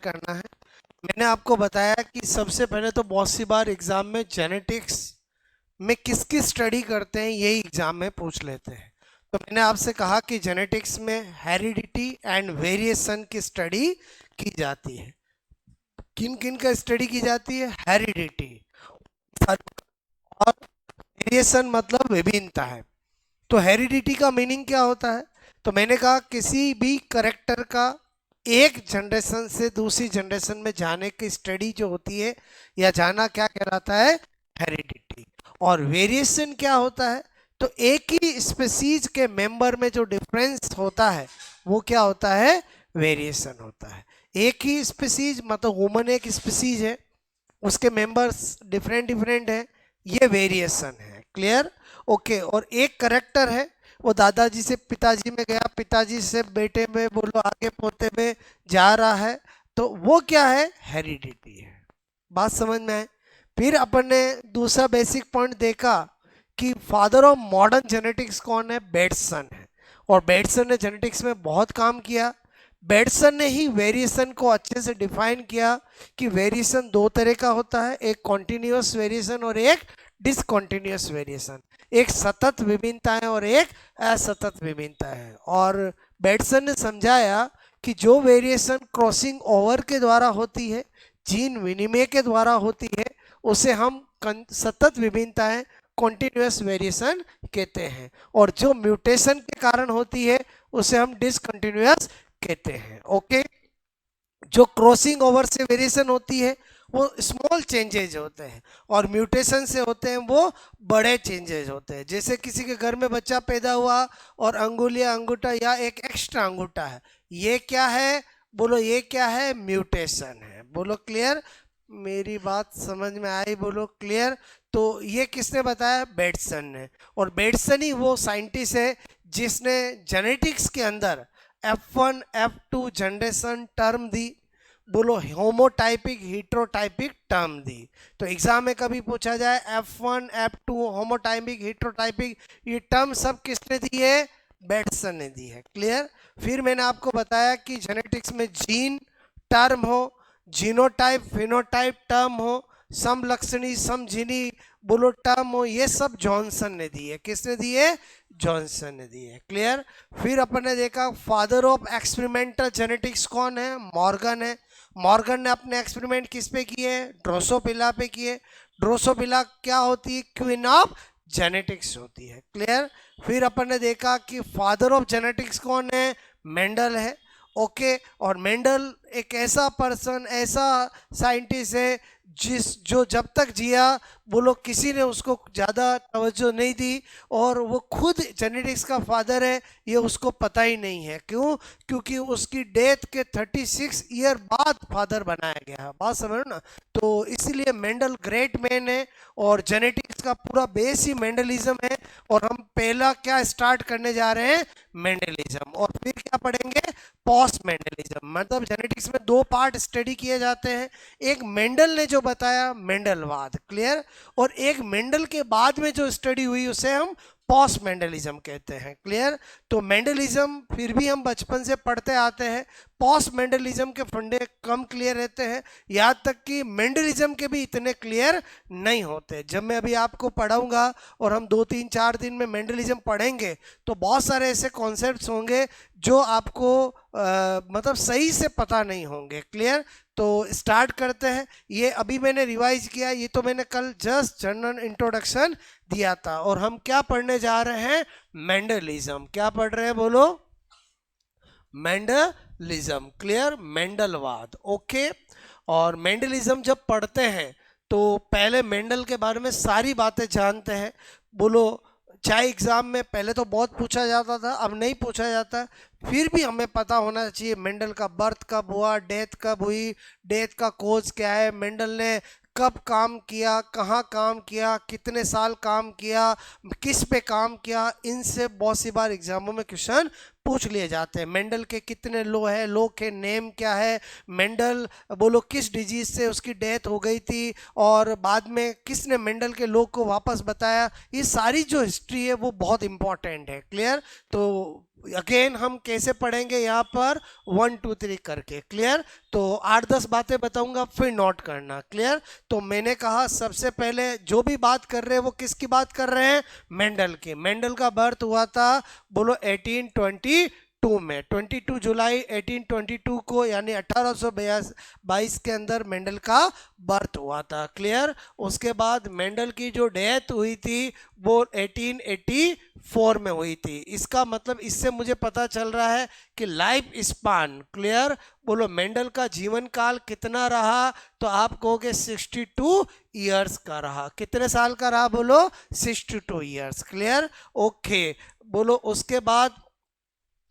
करना है। मैंने आपको बताया कि सबसे पहले तो बहुत सी बार एग्जाम में जेनेटिक्स में किसकी स्टडी करते हैं यही एग्जाम में पूछ लेते हैं। तो मैंने आपसे कहा कि जेनेटिक्स में हेरिडिटी एंड वेरिएशन की स्टडी की जाती है। किन किन का स्टडी की जाती है? हेरिडिटी और वेरिएशन मतलब विभिन्नता है। तो हेरिडिटी का मीनिंग क्या होता है? तो मैंने कहा किसी भी करेक्टर का एक जनरेशन से दूसरी जनरेशन में जाने की स्टडी जो होती है या जाना क्या कहलाता है? हेरिडिटी। और वेरिएशन क्या होता है? तो एक ही स्पीसीज के मेंबर में जो डिफरेंस होता है वो क्या होता है? वेरिएशन होता है। एक ही स्पीसीज मतलब ह्यूमन एक स्पीसीज है, उसके मेंबर्स डिफरेंट डिफरेंट है, ये वेरिएशन है। क्लियर? ओके। और एक करेक्टर है, वो दादाजी से पिताजी में गया, पिताजी से बेटे में, बोलो आगे पोते में जा रहा है, तो वो क्या है? हेरिडिटी है। बात समझ में आए? फिर अपन ने दूसरा बेसिक पॉइंट देखा कि फादर ऑफ मॉडर्न जेनेटिक्स कौन है? बेटसन है। और बेटसन ने जेनेटिक्स में बहुत काम किया। बेटसन ने ही वेरिएशन को अच्छे से डिफाइन किया कि वेरिएशन दो तरह का होता है, एक कॉन्टिन्यूस वेरिएशन और एक डिसकॉन्टिन्यूस वेरिएशन। एक सतत विभिन्नता है और एक असतत विभिन्नता है। और बेटसन ने समझाया कि जो वेरिएशन क्रॉसिंग ओवर के द्वारा होती है, जीन विनिमय के द्वारा होती है, उसे हम सतत विभिन्नताएं कॉन्टिन्यूस वेरिएशन कहते हैं। और जो म्यूटेशन के कारण होती है उसे हम डिसकंटिन्यूअस कहते हैं। ओके। जो क्रॉसिंग ओवर से वेरिएशन होती है वो स्मॉल चेंजेज होते हैं और म्यूटेशन से होते हैं वो बड़े चेंजेज होते हैं। जैसे किसी के घर में बच्चा पैदा हुआ और अंगुलिया अंगूठा या एक एक्स्ट्रा अंगूठा है, ये क्या है? बोलो ये क्या है? म्यूटेशन है। बोलो क्लियर? मेरी बात समझ में आई? बोलो क्लियर? तो ये किसने बताया? बेटसन ने। और बेटसन ही वो साइंटिस्ट है जिसने जेनेटिक्स के अंदर F1 F2 जनरेशन टर्म दी। बोलो होमोटाइपिक हीट्रोटाइपिक टर्म दी। तो एग्जाम में कभी पूछा जाए F1 F2 होमोटाइपिक हीट्रोटाइपिक, ये टर्म सब किसने दी है? बेटसन ने दी है। क्लियर? फिर मैंने आपको बताया कि जेनेटिक्स में जीन टर्म हो, जीनोटाइप फिनोटाइप टर्म हो, समलक्षणी समजीनी बोलो टर्म हो, ये सब जॉनसन ने दी है। किसने दी है? जॉनसन ने दी है। क्लियर? फिर अपन ने देखा फादर ऑफ एक्सपेरिमेंटल जेनेटिक्स कौन है? मॉर्गन है। मॉर्गन ने अपने एक्सपेरिमेंट किस पे किए? ड्रोसोपिला पे किए। ड्रोसोपिला क्या होती है? क्वीन ऑफ जेनेटिक्स होती है। क्लियर? फिर अपन ने देखा कि फादर ऑफ जेनेटिक्स कौन है? मेंडल है। ओके। और मेंडल एक ऐसा पर्सन, ऐसा साइंटिस्ट है जो जब तक जिया बोलो किसी ने उसको ज़्यादा तवज्जो नहीं दी और वो खुद जेनेटिक्स का फादर है ये उसको पता ही नहीं है। क्यों? क्योंकि उसकी डेथ के 36 ईयर बाद फादर बनाया गया। बात समझ ना? तो इसीलिए मेंडल ग्रेट मैन है और जेनेटिक्स का पूरा बेस ही मेंडलिज्म है। और हम पहला क्या स्टार्ट करने जा रहे हैं? मेंडलिज्म। और फिर क्या पढ़ेंगे? Post Mendelism. मतलब जेनेटिक्स में दो पार्ट स्टडी किए जाते हैं, एक मेंडल ने जो बताया मेंडलवाद। क्लियर? और एक मेंडल के बाद में जो स्टडी हुई उसे हम पोस्ट मेंडलिज्म कहते हैं। क्लियर? तो मेंडलिज्म फिर भी हम बचपन से पढ़ते आते हैं, पोस्ट मेंडलिज्म के फंडे कम क्लियर रहते हैं, यहाँ तक कि मेंडलिज्म के भी इतने क्लियर नहीं होते। जब मैं अभी आपको पढ़ाऊंगा और हम 2-3-4 दिन में मेंडलिज्म पढ़ेंगे तो बहुत सारे ऐसे कॉन्सेप्ट्स होंगे जो आपको मतलब सही से पता नहीं होंगे। क्लियर? तो स्टार्ट करते हैं। ये अभी मैंने रिवाइज किया, ये तो मैंने कल जस्ट जनरल इंट्रोडक्शन दिया था। और हम क्या पढ़ने जा रहे हैं? मेंडलिज्म। क्या पढ़ रहे हैं? बोलो मेंडलिज्म। क्लियर? मेंडलवाद। ओके। और मेंडलिज्म जब पढ़ते हैं तो पहले मेंडल के बारे में सारी बातें जानते हैं। बोलो चाहे एग्जाम में पहले तो बहुत पूछा जाता था, अब नहीं पूछा जाता, फिर भी हमें पता होना चाहिए मेंडल का बर्थ कब हुआ, डेथ कब हुई, डेथ का कोज क्या है, मेंडल ने कब काम किया, कहाँ काम किया, कितने साल काम किया, किस पे काम किया। इनसे बहुत सी बार एग्जामों में क्वेश्चन पूछ लिए जाते हैं। मेंडल के कितने लो है, लो के नेम क्या है, मेंडल बोलो किस डिजीज से उसकी डेथ हो गई थी और बाद में किसने मेंडल के लो को वापस बताया। ये सारी जो हिस्ट्री है वो बहुत इंपॉर्टेंट है। क्लियर? तो अगेन हम कैसे पढ़ेंगे यहाँ पर 1 2 3 करके, क्लियर। तो 8-10 बातें बताऊंगा, फिर नोट करना, क्लियर। तो मैंने कहा सबसे पहले जो भी बात कर रहे हैं वो किसकी बात कर रहे हैं, मेंडल की। मेंडल का बर्थ हुआ था बोलो 1822 में, 22 जुलाई 1822 को, यानी 1822 के अंदर मेंडल का बर्थ हुआ था, क्लियर। उसके बाद मेंडल की जो डेथ हुई थी वो 1884 में हुई थी। इसका मतलब इससे मुझे पता चल रहा है कि लाइफ स्पान, क्लियर, बोलो मेंडल का जीवन काल कितना रहा, तो आप कहोगे 62 ईयर्स का रहा। कितने साल का रहा, बोलो 62 ईयर्स, क्लियर, ओके। बोलो उसके बाद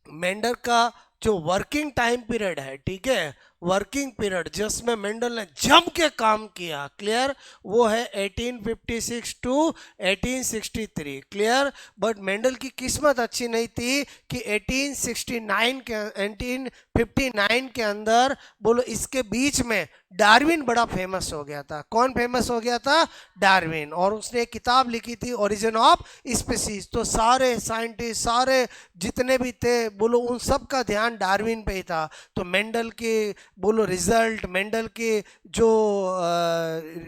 मेंडल का जो वर्किंग टाइम पीरियड है, ठीक है, वर्किंग पीरियड जिसमें मेंडल ने जम के काम किया, क्लियर, वो है 1856 टू 1863, क्लियर। बट मेंडल की किस्मत अच्छी नहीं थी कि 1859 के अंदर बोलो इसके बीच में डार्विन बड़ा फेमस हो गया था। कौन फेमस हो गया था, डार्विन। और उसने एक किताब लिखी थी ओरिजिन ऑफ स्पीसीज। तो सारे साइंटिस्ट, सारे जितने भी थे बोलो उन सब का ध्यान डार्विन पे ही था। तो मेंडल के बोलो रिजल्ट, मेंडल के जो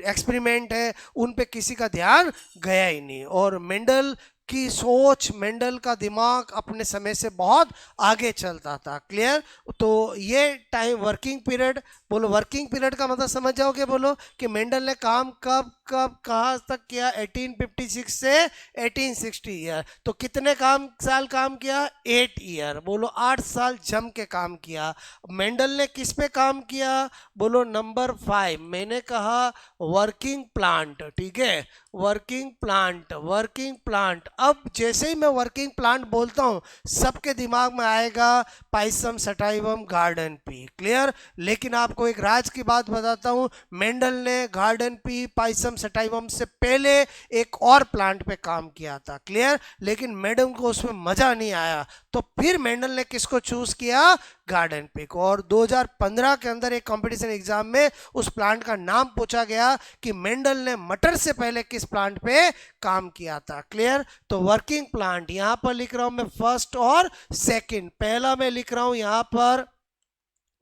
एक्सपेरिमेंट है उन पे किसी का ध्यान गया ही नहीं। और मेंडल की सोच, मेंडल का दिमाग अपने समय से बहुत आगे चलता था, क्लियर। तो ये टाइम वर्किंग पीरियड, बोलो वर्किंग पीरियड का मतलब समझ जाओगे, बोलो कि मेंडल ने काम कब कब कहाँ तक किया, 1856 से 1860 ईयर। तो कितने साल काम किया, 8 ईयर, बोलो 8 साल जम के काम किया। मेंडल ने किस पे काम किया, बोलो नंबर 5 मैंने कहा वर्किंग प्लांट, ठीक है, वर्किंग प्लांट, वर्किंग प्लांट। अब जैसे ही मैं वर्किंग प्लांट बोलता हूँ सबके दिमाग में आएगा Pisum sativum garden pea, clear. लेकिन आपको एक राज की बात बताता हूँ, मेंडल ने गार्डन पी, पाइसम सटाइवम से पहले एक और प्लांट पे काम किया था, क्लियर। लेकिन मैडम को उसमें मजा नहीं आया, तो फिर मेंडल ने किसको चूज किया, गार्डन पी को। और 2015 के अंदर एक कंपटीशन एग्जाम में उस प्लांट का नाम पूछा गया कि मेंडल ने मटर से पहले किस प्लांट पे काम किया था, क्लियर। तो वर्किंग प्लांट यहां पर लिख रहा हूं मैं फर्स्ट और सेकंड। पहला मैं लिख रहा हूं यहां पर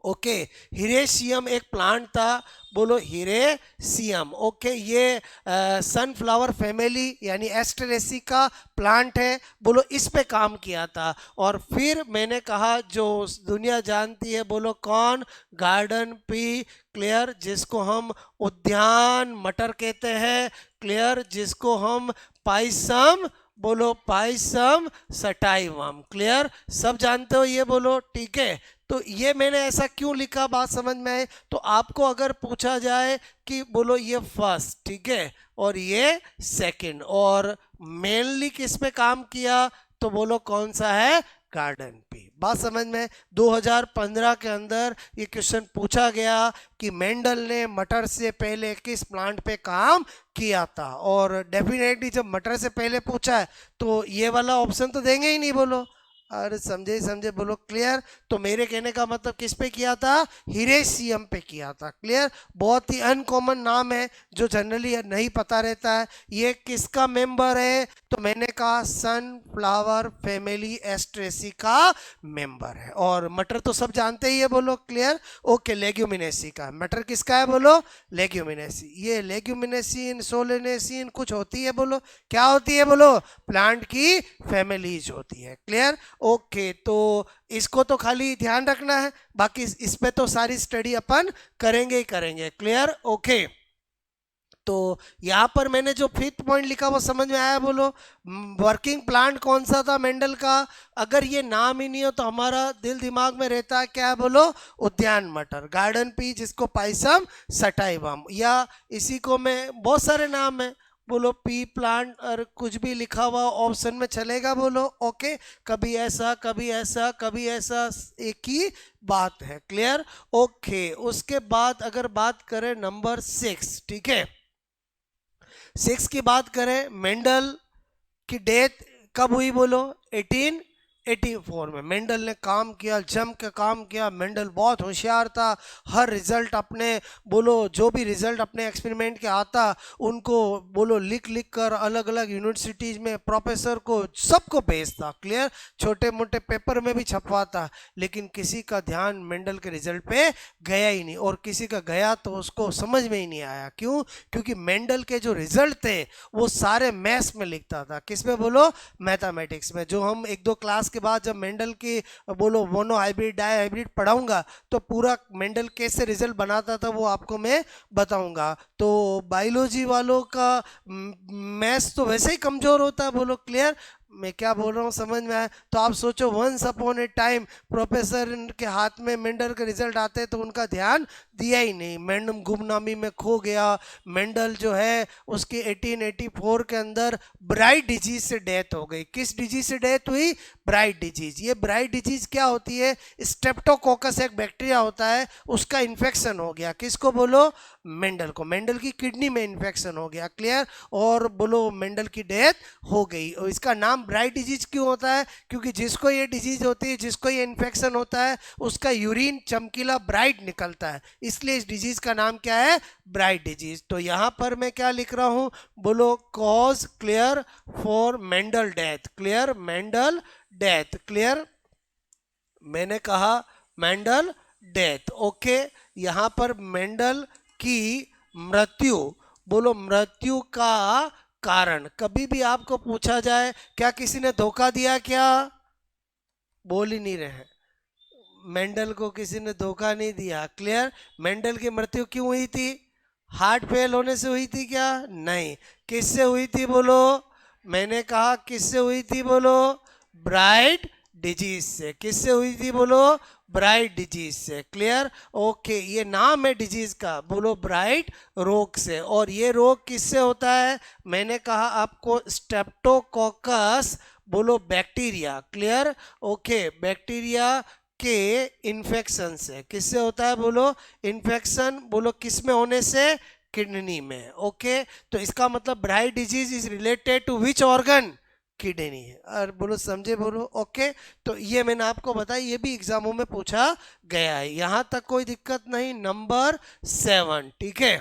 ओके, हिरेशियम एक प्लांट था, बोलो हिरेशियम, ओके। ये सनफ्लावर फैमिली यानी एस्टेरेसी का प्लांट है, बोलो इस पे काम किया था। और फिर मैंने कहा जो दुनिया जानती है, बोलो कौन, गार्डन पी, क्लियर, जिसको हम उद्यान मटर कहते हैं, क्लियर, जिसको हम पाइसम, बोलो पाइसम सटाइवम, क्लियर, सब जानते हो ये, बोलो ठीक है। तो ये मैंने ऐसा क्यों लिखा, बात समझ में आए। तो आपको अगर पूछा जाए कि बोलो ये फर्स्ट, ठीक है, और ये सेकंड, और मेनली किस पे काम किया, तो बोलो कौन सा है, गार्डन पे। बात समझ में। 2015 के अंदर ये क्वेश्चन पूछा गया कि मेंडल ने मटर से पहले किस प्लांट पे काम किया था। और डेफिनेटली जब मटर से पहले पूछा है तो ये वाला ऑप्शन तो देंगे ही नहीं, बोलो अरे समझे समझे, बोलो क्लियर। तो मेरे कहने का मतलब किस पे किया था, हिरेशियम पे किया था, क्लियर। बहुत ही अनकॉमन नाम है जो जनरली नहीं पता रहता है। ये किसका मेंबर है, तो मैंने कहा सनफ्लावर फैमिली एस्ट्रेसी का मेंबर है। और मटर तो सब जानते ही है, बोलो क्लियर, ओके। लेग्यूमिनेसी का मटर किसका है, बोलो लेग्यूमिनेसी। ये लेग्यूमिनेसिन सोलेनेसिन कुछ होती है, बोलो क्या होती है, बोलो प्लांट की फैमिलीज होती है, क्लियर, ओके। तो इसको तो खाली ध्यान रखना है, बाकी इस पे तो सारी स्टडी अपन करेंगे ही करेंगे, क्लियर, ओके। तो यहां पर मैंने जो फिफ्थ पॉइंट लिखा वो समझ में आया, बोलो वर्किंग प्लांट कौन सा था मेंडल का। अगर ये नाम ही नहीं हो तो हमारा दिल दिमाग में रहता है क्या, बोलो उद्यान मटर, गार्डन पी, जिसको पाइसम सटाइवम, या इसी को में बहुत सारे नाम है, बोलो पी प्लांट, और कुछ भी लिखा हुआ ऑप्शन में चलेगा, बोलो ओके। कभी ऐसा कभी ऐसा कभी ऐसा, एक ही बात है, क्लियर, ओके। उसके बाद अगर बात करें नंबर 6, ठीक है, 6 की बात करें, मेंडल की डेथ कब हुई, बोलो 18 1884 में मेंडल ने काम किया, जम के काम किया। मेंडल बहुत होशियार था, हर रिजल्ट अपने बोलो जो भी रिजल्ट अपने एक्सपेरिमेंट के आता उनको बोलो लिख लिख कर अलग अलग यूनिवर्सिटीज में प्रोफेसर को सबको भेजता, क्लियर, छोटे मोटे पेपर में भी छपवाता। लेकिन किसी का ध्यान मेंडल के रिजल्ट पे गया ही नहीं, और किसी का गया तो उसको समझ में ही नहीं आया। क्यों? क्योंकि मेंडल के जो रिजल्ट थे वो सारे मैथ्स में लिखता था। किस में बोलो? मैथमेटिक्स में। जो हम एक दो क्लास के बाद जब मेंडल की बोलो मोनो हाइब्रिड डाई हाइब्रिड पढ़ाऊंगा तो पूरा मेंडल कैसे रिजल्ट बनाता था वो आपको मैं बताऊंगा। तो बायोलॉजी वालों का मैथ्स तो वैसे ही कमजोर होता है, बोलो क्लियर मैं क्या बोल रहा हूँ, समझ में आया? तो आप सोचो once upon a time professor के हाथ में मेंडल के रिजल्ट आते तो उनका ध्यान दिया ही नहीं, मेंडल गुमनामी में खो गया। मेंडल जो है उसकी 1884 के अंदर ब्राइट डिजीज से डेथ हो गई। किस डिजीज से डेथ हुई? Bright disease. ये ब्राइट डिजीज क्या होती है? स्ट्रेप्टोकोकस एक बैक्टीरिया होता है, उसका इन्फेक्शन हो गया। किसको बोलो? मेंडल को। मेंडल की किडनी में इन्फेक्शन हो गया, क्लियर, और बोलो मेंडल की डेथ हो गई। और इसका नाम ब्राइट डिजीज क्यों होता है? क्योंकि जिसको ये डिजीज होती है, जिसको ये इन्फेक्शन होता है, उसका यूरिन चमकीला ब्राइट निकलता है, इसलिए इस डिजीज का नाम क्या है? Bright disease. तो यहां पर मैं क्या लिख रहा हूं? बोलो cause clear for Mendel death, clear, Mendel death, clear, मैंने कहा मेंडल डेथ, ओके। यहां पर मेंडल की मृत्यु, बोलो मृत्यु का कारण। कभी भी आपको पूछा जाए क्या किसी ने धोखा दिया क्या? बोल ही नहीं रहे। मेंडल को किसी ने धोखा नहीं दिया, क्लियर। मेंडल की मृत्यु क्यों हुई थी? हार्ट फेल होने से हुई थी क्या? नहीं। किससे हुई थी बोलो? मैंने कहा किससे हुई थी बोलो? ब्राइट डिजीज से। किससे हुई थी बोलो? ब्राइट डिजीज से, क्लियर, ओके। ये नाम है डिजीज का, बोलो ब्राइट रोग से। और ये रोग किससे होता है? मैंने कहा आपको स्ट्रेप्टोकोकस बोलो बैक्टीरिया, क्लियर, ओके, बैक्टीरिया के इन्फेक्शन से। किससे होता है बोलो? इन्फेक्शन, बोलो किस में होने से? किडनी में, ओके। तो इसका मतलब Bright disease is related to which organ? Kidney है। और बोलो समझे बोलो, ओके। तो ये मैंने आपको बताया, ये भी एग्जामों में पूछा गया है, यहां तक कोई दिक्कत नहीं। नंबर 7, ठीक है।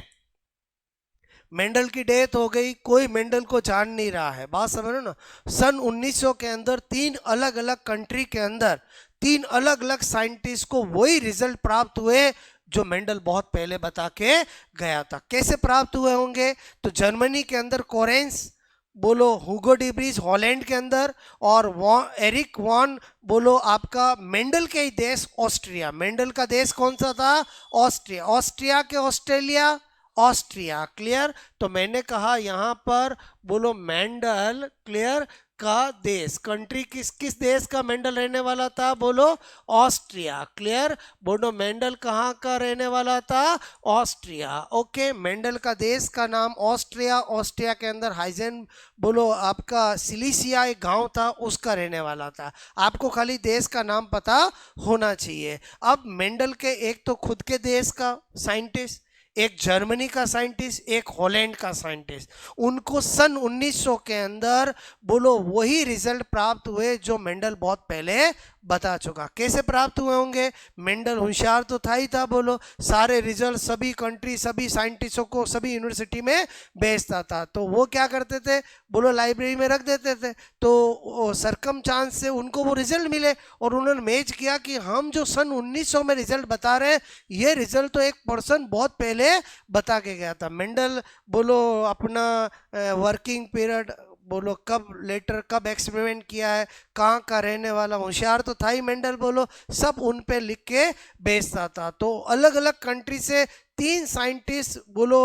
मेंडल की डेथ हो गई, कोई मेंडल को जान नहीं रहा है, बात समझ रहे हो ना। सन 1900 के अंदर 3 अलग अलग कंट्री के अंदर 3 अलग अलग साइंटिस्ट को वही रिजल्ट प्राप्त हुए जो मेंडल बहुत पहले बता के गया था। कैसे प्राप्त हुए होंगे? तो जर्मनी के अंदर कोरेंस, बोलो हुगो डिब्रीज हॉलैंड के अंदर, और एरिक वॉन बोलो आपका मेंडल के ही देश ऑस्ट्रिया। मेंडल का देश कौन सा था? ऑस्ट्रिया। ऑस्ट्रिया के ऑस्ट्रेलिया, ऑस्ट्रिया, क्लियर। तो मैंने कहा यहां पर बोलो मेंडल, क्लियर, का देश, कंट्री, किस किस देश का मेंडल रहने वाला था? बोलो ऑस्ट्रिया, क्लियर। बोलो मेंडल कहाँ का रहने वाला था? Austria, okay. मेंडल का देश का नाम ऑस्ट्रिया। ऑस्ट्रिया के अंदर हाइजेन बोलो आपका सिलिसिया एक गांव था, उसका रहने वाला था। आपको खाली देश का नाम पता होना चाहिए। अब मेंडल के एक तो खुद के देश का साइंटिस्ट, एक जर्मनी का साइंटिस्ट, एक हॉलैंड का साइंटिस्ट, उनको सन 1900 के अंदर बोलो वही रिजल्ट प्राप्त हुए जो मेंडल बहुत पहले बता चुका। कैसे प्राप्त हुए होंगे? मेंडल होशियार तो था ही था, बोलो सारे रिजल्ट सभी कंट्री, सभी साइंटिस्टों को, सभी यूनिवर्सिटी में भेजता था। तो वो क्या करते थे? बोलो लाइब्रेरी में रख देते थे। तो सरकम चांस से उनको वो रिजल्ट मिले और उन्होंने मैच किया कि हम जो सन 1900 में रिजल्ट बता रहे हैं, ये रिजल्ट तो एक पर्सन बहुत पहले बता के गया था। मेंडल बोलो अपना वर्किंग पीरियड बोलो कब लेटर कब एक्सपेरिमेंट किया है, कहाँ का रहने वाला, होशियार तो था ही मेंडल, बोलो सब उन पे लिख के भेजता था। तो अलग अलग कंट्री से 3 साइंटिस्ट बोलो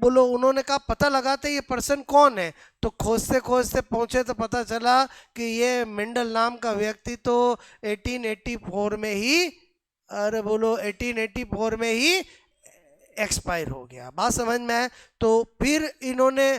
बोलो उन्होंने कहा पता लगाते ये पर्सन कौन है। तो खोजते खोजते पहुंचे तो पता चला कि ये मेंडल नाम का व्यक्ति तो 1884 में ही, अरे बोलो 1884 में ही एक्सपायर हो गया। बात समझ में आए? तो फिर इन्होंने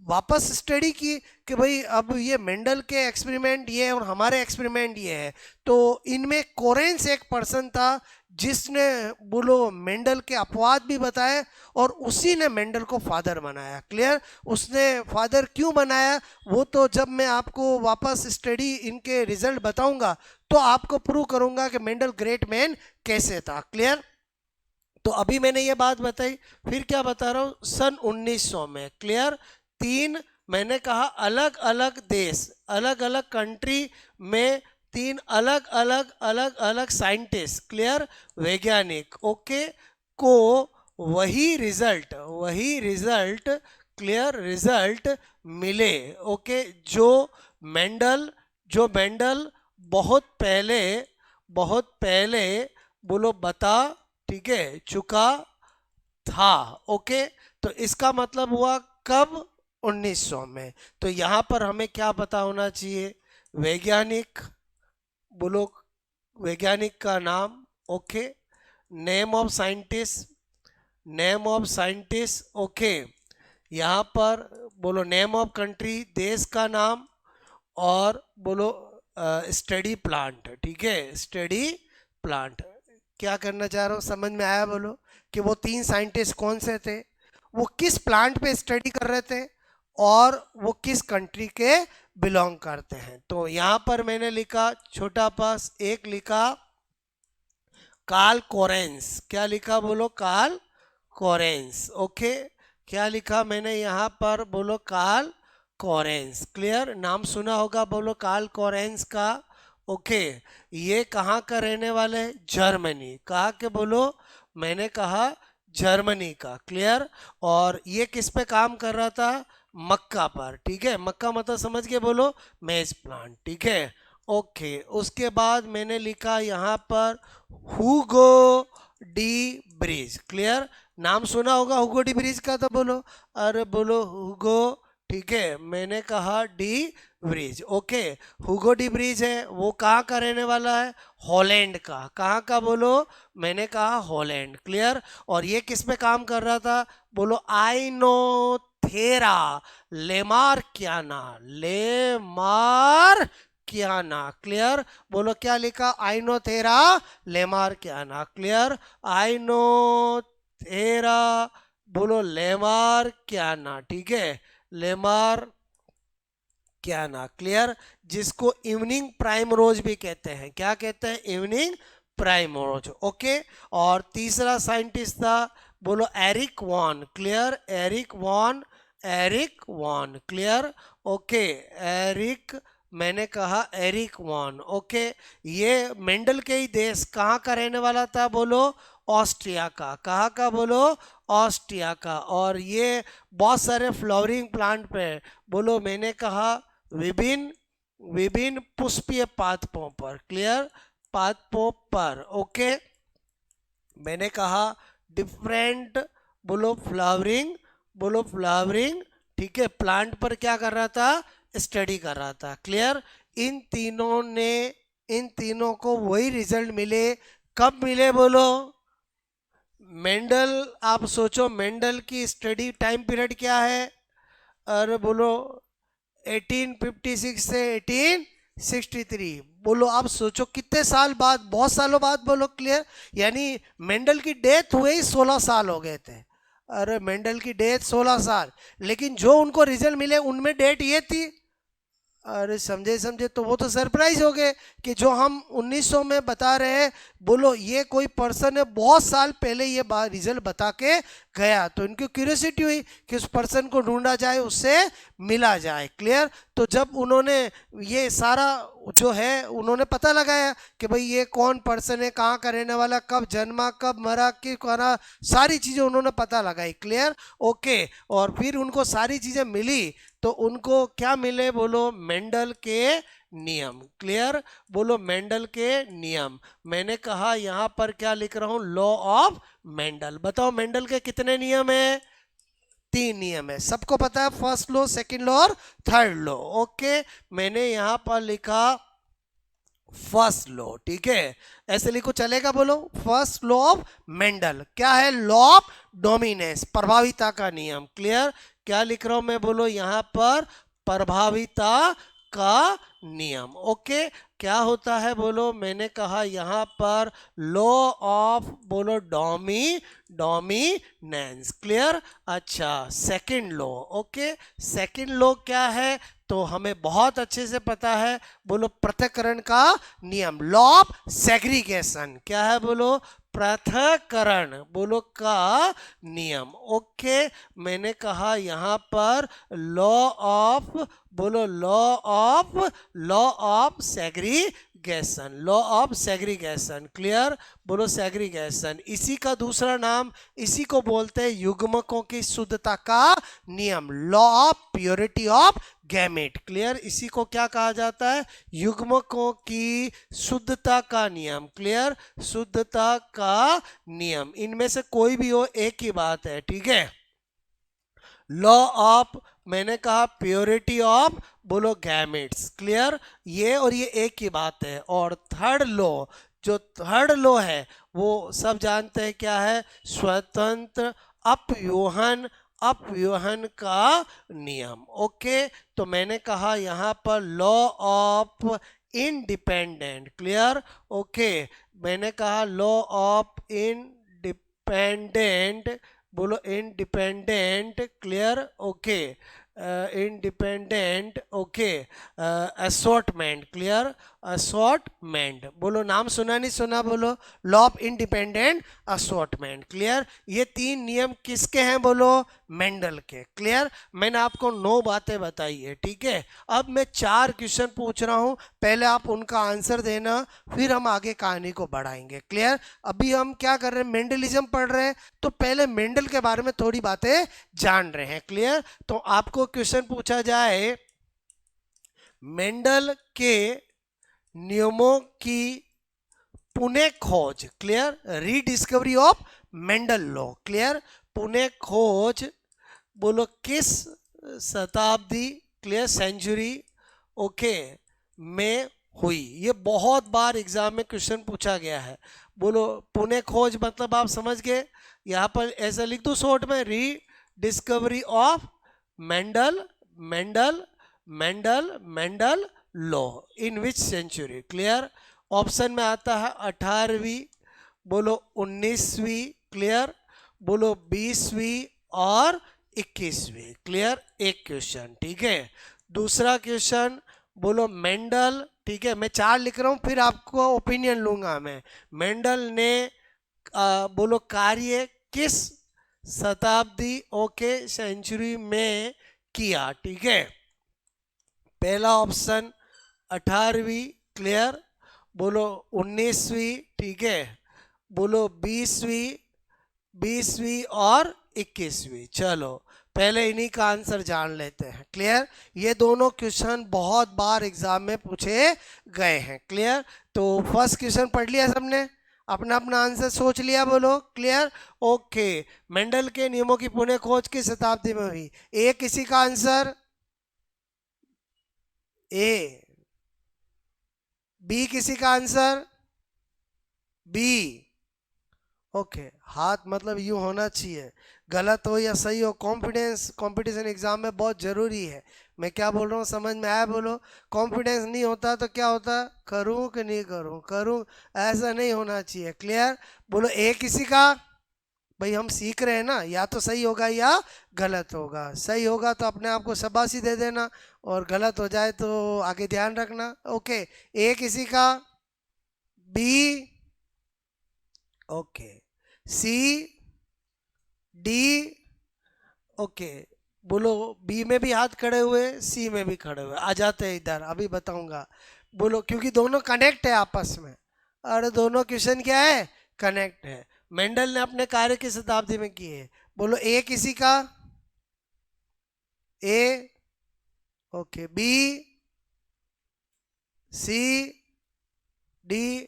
वापस स्टडी की कि भाई अब ये मेंडल के एक्सपेरिमेंट ये है और हमारे एक्सपेरिमेंट ये है, तो इनमें कोरेंस एक पर्सन था जिसने बोलो मेंडल के अपवाद भी बताए और उसी ने मेंडल को फादर बनाया। क्लियर? उसने फादर क्यों बनाया वो तो जब मैं आपको वापस स्टडी इनके रिजल्ट बताऊंगा तो आपको प्रूव करूंगा कि मेंडल ग्रेट मैन कैसे था। क्लियर? तो अभी मैंने ये बात बताई, फिर क्या बता रहा हूँ, सन 1900 में। क्लियर? तीन, मैंने कहा अलग अलग देश, अलग अलग कंट्री में तीन अलग अलग अलग अलग साइंटिस्ट, क्लियर, वैज्ञानिक, ओके, को वही रिजल्ट क्लियर रिजल्ट मिले, ओके, मेंडल जो मेंडल बहुत पहले बोलो बता, ठीक है, चुका था। ओके, तो इसका मतलब हुआ कब? 1900 में। तो यहां पर हमें क्या पता होना चाहिए? वैज्ञानिक, बोलो वैज्ञानिक का नाम, okay, name of scientist, okay, यहाँ पर बोलो नेम ऑफ कंट्री, देश का नाम, और बोलो स्टडी प्लांट, ठीक है, स्टडी प्लांट। क्या करना चाह रहा हूँ, समझ में आया? बोलो कि वो तीन साइंटिस्ट कौन से थे, वो किस प्लांट पे स्टडी कर रहे थे, और वो किस कंट्री के बिलोंग करते हैं। तो यहाँ पर मैंने लिखा छोटा पास एक लिखा कार्ल कोरेंस। क्या लिखा बोलो? Carl Correns. ओके, क्या लिखा मैंने यहाँ पर? बोलो कार्ल कोरेंस। क्लियर? नाम सुना होगा, बोलो कार्ल कोरेंस का। ओके, ये कहाँ का रहने वाले हैं? जर्मनी। कहाँ के बोलो? मैंने कहा जर्मनी का। क्लियर? और ये किस पे काम कर रहा था? मक्का पर। ठीक है, मक्का मतलब समझ के बोलो मेज प्लांट। ठीक है, ओके। उसके बाद मैंने लिखा यहाँ पर हुगो डी ब्रिज। क्लियर? नाम सुना होगा हुगो डी ब्रिज का, तो बोलो, अरे बोलो हुगो। ठीक है, मैंने कहा डी ब्रिज। ओके, हुगो डी ब्रिज है, वो कहाँ का रहने वाला है? हॉलैंड का। कहाँ का बोलो? मैंने कहा हॉलैंड। क्लियर? और ये किस पे काम कर रहा था? बोलो आइनोथेरा लेमार्कियाना, लेमार्कियाना। क्लियर? बोलो क्या लिखा? आइनोथेरा लेमार्कियाना। क्लियर? आइनोथेरा बोलो लेमार्कियाना। ठीक है, लेमार क्या ना। क्लियर? जिसको इवनिंग प्राइम रोज भी कहते हैं। क्या कहते हैं? इवनिंग प्राइम रोज। ओके, और तीसरा साइंटिस्ट था, बोलो Erich von. Clear? Erich von. Clear? Okay, Erich, मैंने कहा एरिक वॉन। ओके, ये मेंडल के ही देश कहाँ का रहने वाला था? बोलो ऑस्ट्रिया का। कहाँ का बोलो? ऑस्ट्रिया का। और ये बहुत सारे फ्लावरिंग प्लांट पे, बोलो मैंने कहा विभिन्न पुष्पीय पादपों पर। क्लियर? पादपों पर। ओके, मैंने कहा डिफरेंट, बोलो फ्लावरिंग, ठीक है, प्लांट पर क्या कर रहा था? स्टडी कर रहा था। क्लियर? इन तीनों को वही रिजल्ट मिले। कब मिले बोलो? मेंडल, आप सोचो मेंडल की स्टडी टाइम पीरियड क्या है? अरे बोलो 1856 से 1863। बोलो आप सोचो कितने साल बाद, बहुत सालों बाद। बोलो क्लियर? यानी मेंडल की डेथ हुए ही 16 साल हो गए थे। अरे मेंडल की डेथ 16 साल, लेकिन जो उनको रिजल्ट मिले उनमें डेट ये थी। अरे समझे तो वो तो सरप्राइज हो गए कि जो हम 1900 में बता रहे हैं, बोलो ये कोई पर्सन है बहुत साल पहले ये रिजल्ट बता के गया। तो इनकी क्यूरियोसिटी हुई कि उस पर्सन को ढूंढा जाए, उससे मिला जाए। क्लियर? तो जब उन्होंने ये सारा जो है उन्होंने पता लगाया कि भाई ये कौन पर्सन है, कहाँ का रहने वाला, कब जन्मा, कब मरा, कि करा, सारी चीज़ें उन्होंने पता लगाई। क्लियर? ओके, और फिर उनको सारी चीज़ें मिली तो उनको क्या मिले? बोलो मेंडल के नियम। क्लियर? बोलो मेंडल के नियम। मैंने कहा यहाँ पर क्या लिख रहा हूँ? Law of Mendel. बताओ मेंडल के कितने नियम है? 3 नियम है, सबको पता है, फर्स्ट लॉ, सेकंड लॉ और थर्ड लॉ। ओके, मैंने यहाँ पर लिखा फर्स्ट लॉ। ठीक है, ऐसे लिखो चलेगा? बोलो फर्स्ट लॉ ऑफ मेंडल क्या है? लॉ ऑफ डोमिनेंस, प्रभाविता का नियम। क्लियर? क्या लिख रहा हूं मैं, बोलो यहाँ पर प्रभाविता का नियम। ओके, क्या होता है बोलो, मैंने कहा यहाँ पर लॉ ऑफ बोलो डोमिनेंस। क्लियर। अच्छा, second law. Okay, second law क्या है तो हमें बहुत अच्छे से पता है, बोलो पृथक्करण का नियम, लॉ ऑफ सेग्रीगेशन। क्या है बोलो, पृथक्करण बोलो का नियम। ओके, मैंने कहा यहाँ पर लॉ ऑफ बोलो law of segregation, law of segregation. Clear, बोलो सेग्रीगेशन। इसी का दूसरा नाम, इसी को बोलते हैं युग्मकों की शुद्धता का नियम, law of purity of gamete. Clear, इसी को क्या कहा जाता है, युग्मकों की शुद्धता का नियम। क्लियर, शुद्धता का नियम। इनमें से कोई भी हो एक ही बात है, ठीक है। लॉ ऑफ, मैंने कहा प्योरिटी ऑफ बोलो गैमेट्स। क्लियर, ये और ये एक ही बात है। और थर्ड लॉ, जो थर्ड लॉ है वो सब जानते हैं क्या है, स्वतंत्र अपव्यूहन का नियम। ओके, तो मैंने कहा यहाँ पर law of independent. Clear, okay, मैंने कहा लॉ ऑफ इंडिपेंडेंट बोलो independent. Clear, okay, independent. Okay, assortment. Clear, assortment बोलो, नाम सुना नहीं सुना बोलो, law of independent assortment. Clear, ये तीन नियम किसके हैं बोलो, मेंडल के। क्लियर, मैंने आपको 9 बातें बताई है, ठीक है। अब मैं 4 क्वेश्चन पूछ रहा हूं, पहले आप उनका आंसर देना, फिर हम आगे कहानी को बढ़ाएंगे। क्लियर, अभी हम क्या कर रहे हैं, मेंडलिज्म पढ़ रहे हैं, तो पहले मेंडल के बारे में थोड़ी बातें जान रहे हैं। क्लियर, तो आपको क्वेश्चन पूछा जाए, मेंडल के नियमों की पुनः खोज। Clear, rediscovery of Mendel law. Clear, पुनः खोज बोलो किस शताब्दी, क्लियर सेंचुरी, ओके, में हुई। ये बहुत बार एग्जाम में क्वेश्चन पूछा गया है। बोलो पुनः खोज मतलब आप समझ गए, यहाँ पर ऐसा लिख दो शॉर्ट में, rediscovery of Mendel law in which century. Clear, option में आता है 18वीं, बोलो 19वीं। क्लियर, बोलो 20वीं और 21वीं। क्लियर, एक क्वेश्चन, ठीक है। दूसरा क्वेश्चन बोलो मेंडल, ठीक है, मैं 4 लिख रहा हूं, फिर आपको ओपिनियन लूंगा मैं। मेंडल ने बोलो कार्य किस शताब्दी, ओके, सेंचुरी में किया, ठीक है। पहला ऑप्शन 18वीं। क्लियर, बोलो 19वीं, ठीक है, बोलो 20वीं और 21वीं। चलो पहले इन्हीं का आंसर जान लेते हैं। क्लियर, ये दोनों क्वेश्चन बहुत बार एग्जाम में पूछे गए हैं। क्लियर, तो फर्स्ट क्वेश्चन पढ़ लिया सबने, अपना अपना आंसर सोच लिया बोलो। क्लियर, ओके, मेंडल के नियमों की पुनः खोज किस शताब्दी में हुई, ए किसी का आंसर, ए, बी किसी का आंसर, बी, ओके, हाथ मतलब यूं होना चाहिए, गलत हो या सही हो, कॉन्फिडेंस कंपटीशन एग्जाम में बहुत जरूरी है। मैं क्या बोल रहा हूँ समझ में आया बोलो, कॉन्फिडेंस नहीं होता तो क्या होता, करूँ कि नहीं करूँ, करूँ, ऐसा नहीं होना चाहिए। क्लियर, बोलो ए किसी का, भाई हम सीख रहे हैं ना, या तो सही होगा या गलत होगा, सही होगा तो अपने आप को शाबाशी दे देना, और गलत हो जाए तो आगे ध्यान रखना। ओके, ए किसी का, बी, ओके, सी, डी, ओके, बोलो बी में भी हाथ खड़े हुए, सी में भी खड़े हुए, आ जाते हैं इधर, अभी बताऊंगा। बोलो क्योंकि दोनों कनेक्ट है आपस में, और दोनों क्वेश्चन क्या है, कनेक्ट है। मेंडल ने अपने कार्य किस शताब्दी में किए, बोलो ए किसी का, ए, ओके, बी, सी, डी,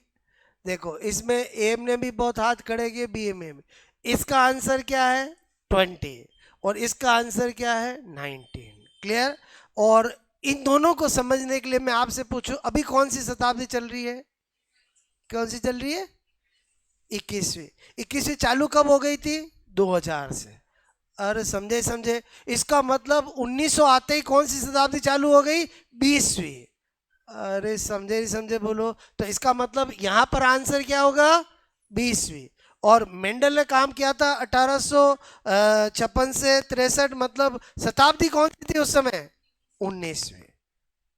देखो इसमें ए ने भी बहुत हाथ खड़े किए, बी में भी। इसका आंसर क्या है 20 और इसका आंसर क्या है 19। क्लियर, और इन दोनों को समझने के लिए मैं आपसे पूछूं, अभी कौन सी शताब्दी चल रही है, कौन सी चल रही है, 21वीं। 21वीं चालू कब हो गई थी, 2000 से। अरे समझे समझे, इसका मतलब 1900 आते ही कौन सी शताब्दी चालू हो गई? 20वीं। अरे समझे नहीं समझे बोलो। तो इसका मतलब यहाँ पर आंसर क्या होगा? 20वीं। और मेंडल ने काम किया था 1856 से 63, मतलब शताब्दी कौन सी थी उस समय? 19वीं।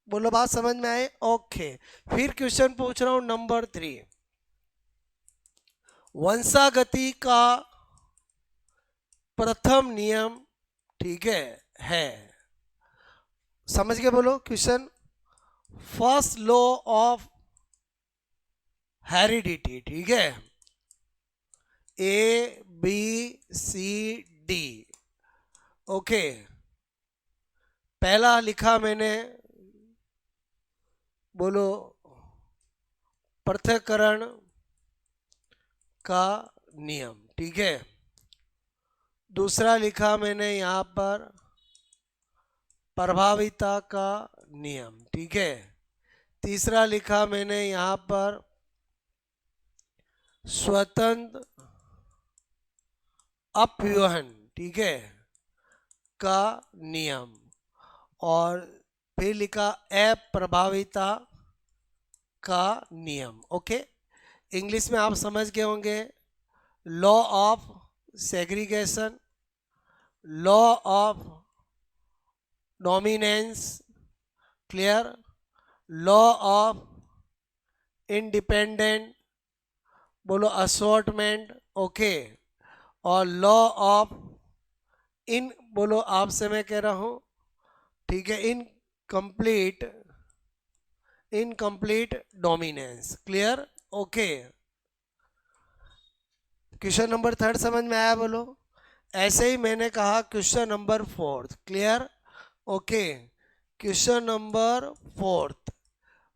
बोलो बात समझ में आए? ओके। फिर क्वेश्चन पूछ रहा हूं नंबर 3। वंशागति का प्रथम नियम, ठीक है, समझ के बोलो question. First law of heredity, ठीक है, A B C D. Okay, पहला लिखा मैंने, बोलो पृथक्करण का नियम, ठीक है। दूसरा लिखा मैंने यहां पर प्रभाविता का नियम, ठीक है। तीसरा लिखा मैंने यहां पर स्वतंत्र अपव्यूहन, ठीक है, का नियम। और फिर लिखा अप्रभाविता का नियम। ओके, इंग्लिश में आप समझ गए होंगे। Law of segregation, law of dominance, clear, law of independent, बोलो असॉर्टमेंट, ओके, और लॉ ऑफ इन, बोलो आपसे मैं कह रहा हूं, ठीक है, incomplete dominance, clear, okay. Question number 3 समझ में आया बोलो? ऐसे ही मैंने कहा question number 4, clear, okay. Question number 4,